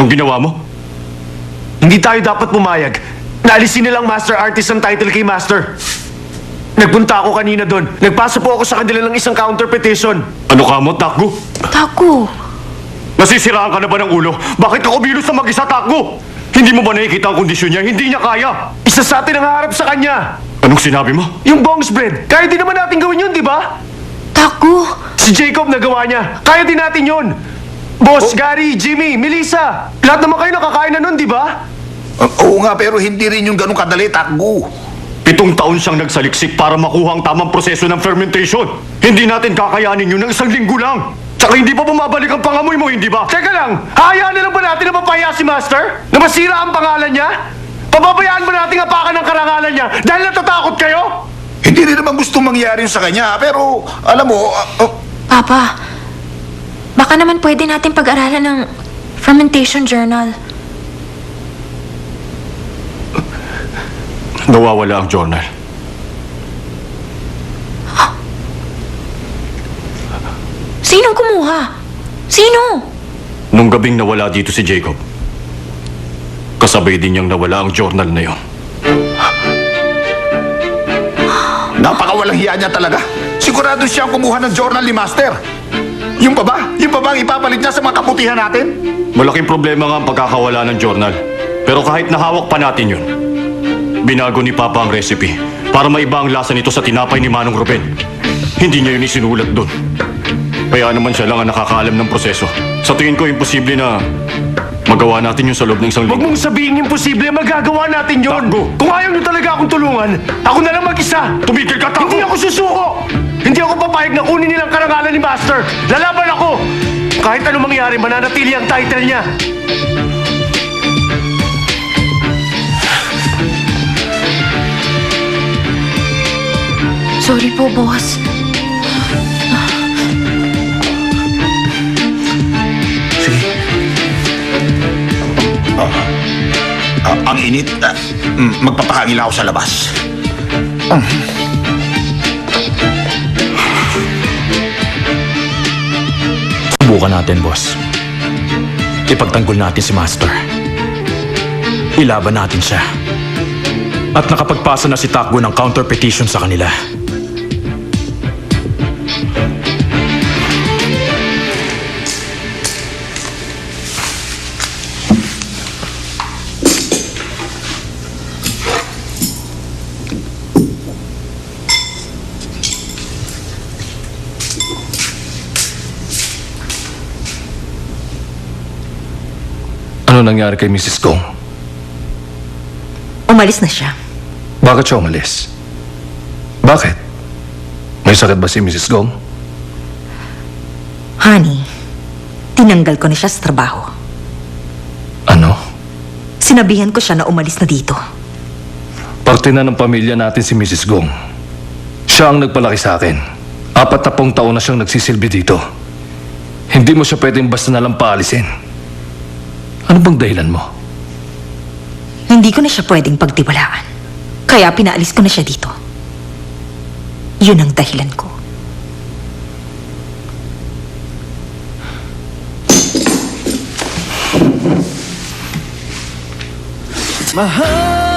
Anong ginawa mo? Hindi tayo dapat pumayag. Naalisin nilang Master Artist ang title kay Master. Nagpunta ako kanina doon. Nagpasa po ako sa kanila ng isang counter petition. Ano ka mo, Takgo? Tago. Nasisiraan ka na ba ng ulo? Bakit ako bilos na mag-isa, Takgo? Hindi mo ba nakikita ang kondisyon niya? Hindi niya kaya. Isa sa atin ang haharap sa kanya. Anong sinabi mo? Yung bongs bread. Kaya din naman natin gawin yun, di ba? Tago. Si Jacob nagawa niya. Kaya din natin yun. Boss, Gary, Jimmy, Melissa. Lahat naman kayo nakakain na nun, di ba? Oo nga, pero hindi rin yung ganun kadali, Takgo. 7 taon siyang nagsaliksik para makuha ang tamang proseso ng fermentation. Hindi natin kakayanin yun ng 1 linggo lang. Tsaka hindi pa bumabalik ang pangamoy mo, hindi ba? Teka lang, hayaan na lang ba natin na mapahiya si Master? Na masira ang pangalan niya? Pababayaan ba natin apakan ng karangalan niya dahil natatakot kayo? Hindi rin naman gustong mangyari yun sa kanya, pero alam mo, Papa, baka naman pwede natin pag-aralan ng fermentation journal. Nawawala ang journal. Sinong kumuha? Sino? Nung gabing nawala dito si Jacob, kasabay din niyang nawala ang journal na yon. napakawalang hiya niya talaga. Sigurado siyang kumuha ng journal ni Master. Yung pa ba? Yung pa ba ang ipapalit niya sa mga kabutihan natin? Malaking problema nga ang pagkakawala ng journal. Pero kahit nahawak pa natin yun, binago ni Papa ang recipe para maiba ang lasa nito sa tinapay ni Manong Ruben. Hindi niya yun isinulat doon. Kaya naman siya lang ang nakakaalam ng proseso. Sa tingin ko, imposible na magawa natin yun sa loob ng 1 Huwag linggo. mong sabihin imposible, magagawa natin yun. Takbo. Kung ayaw niyo talaga akong tulungan, ako na lang mag-isa. Tumigil ka, Takbo! Hindi ako susuko! Hindi ako papayag na kunin nilang karangalan ni Master. Lalaban ako! Kahit anong mangyari, mananatili ang title niya. Sorry po, boss. Sige. Ang init. Magpapahangin ako sa labas. Subukan natin, boss. Ipagtanggol natin si Master. Ilaban natin siya. At nakapagpasa na si Takbo ng counter petition sa kanila. Ano nangyari kay Mrs. Gong? Umalis na siya. Bakit siya umalis? Bakit? May sakit ba si Mrs. Gong? Honey, tinanggal ko na siya sa trabaho. Ano? Sinabihan ko siya na umalis na dito. Parte na ng pamilya natin si Mrs. Gong. Siya ang nagpalaki sa akin. 40 taon na siyang nagsisilbi dito. Hindi mo siya pwedeng basta nalang paalisin. Ano bang dahilan mo? Hindi ko na siya pwedeng pagtiwalaan. Kaya pinaalis ko na siya dito. Yun ang dahilan ko. Mahal